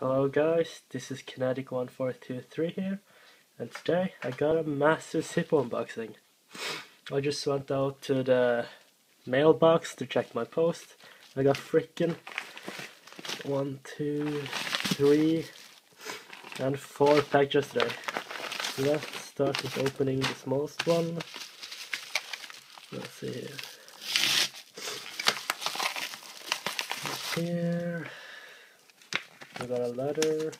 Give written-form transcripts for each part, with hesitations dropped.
Hello guys, this is Kinetic1423 here, and today I got a massive Zippo unboxing. I just went out to the mailbox to check my post. I got freaking 1, 2, 3, and 4 packages today. Let's start with opening the smallest one. Let's see here. Here we got a letter.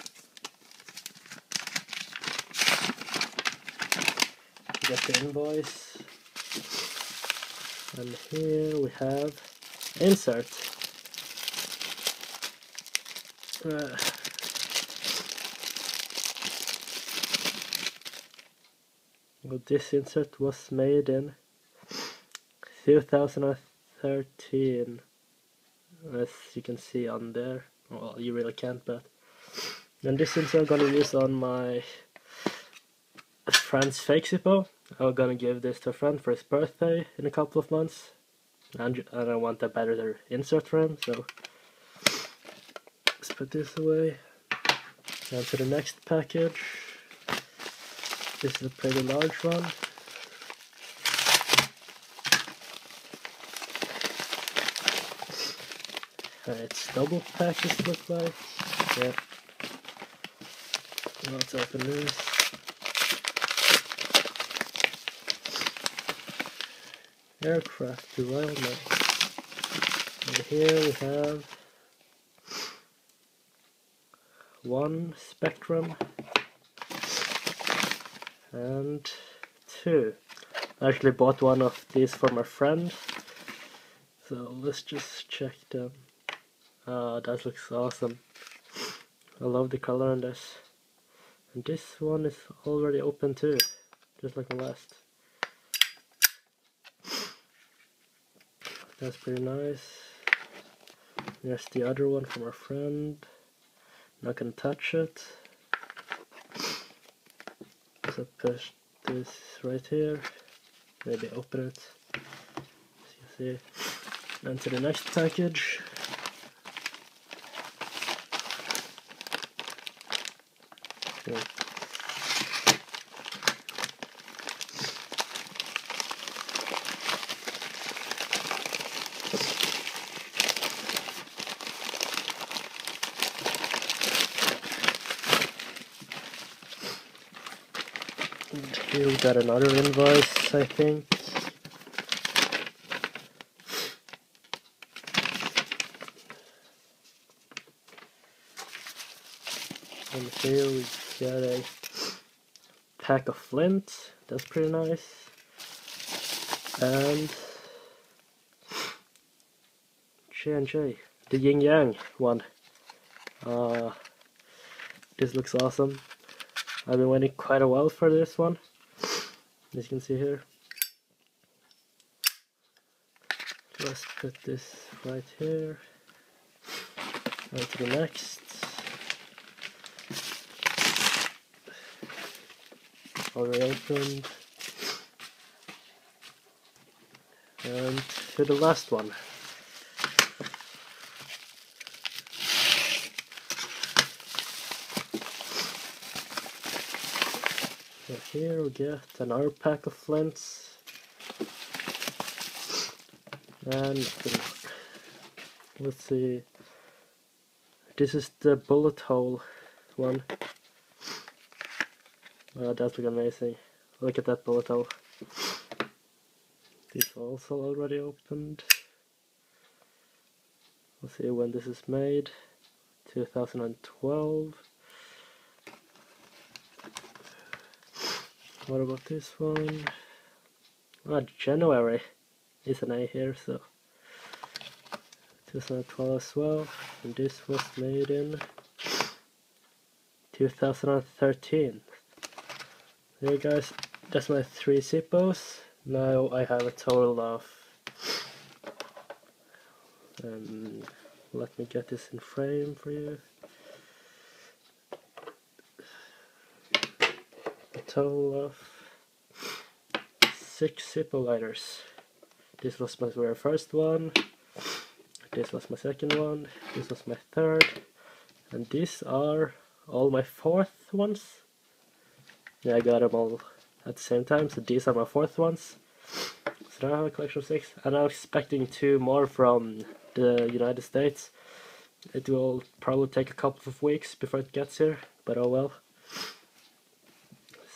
We got the invoice. And here we have insert. Well, this insert was made in 2013, as you can see on there. Well, you really can't, but and this insert I'm gonna use on my friend's fake Zippo. I'm gonna give this to a friend for his birthday in a couple of months, and I want a better insert for him, so let's put this away. And to the next package. This is a pretty large one. It's double packaged, look like. Yeah. Let's open this. Aircraft derailment. And here we have 1 Spectrum and 2. I actually bought one of these for my friend, so let's just check them. That looks awesome. I love the color on this. And this one is already open too, just like the last. That's pretty nice. There's the other one from our friend. Not gonna touch it. So push this right here. Maybe open it. As you see. Then to the next package. Yeah. And here we got another invoice, I think. And here we got a pack of flint. That's pretty nice. And J&J, the Yin Yang one. This looks awesome. I've been waiting quite a while for this one, as you can see here. Let's put this right here. On to the next. Already opened. And to the last one. So here we get another pack of flints. And let's see. This is the bullet hole one. Oh, that looks amazing. Look at that bullet hole. This also already opened. Let's see when this is made. 2012. What about this one? January is an A here, so 2012 as well. And this was made in 2013. There guys, that's my 3 Zippos. Now I have a total of let me get this in frame for you. A total of 6 Zippo lighters. This was my very first one. This was my second one. This was my third. And these are all my fourth ones. Yeah, I got them all at the same time, so these are my fourth ones. So now I have a collection of 6, and I'm expecting 2 more from the United States. It will probably take a couple of weeks before it gets here, but oh well.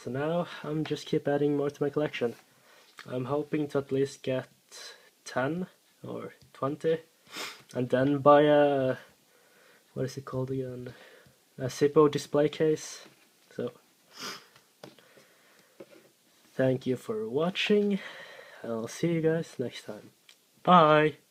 So now I'm just keep adding more to my collection. I'm hoping to at least get 10 or 20, and then buy a, what is it called again? A Zippo display case. So, thank you for watching. I'll see you guys next time. Bye!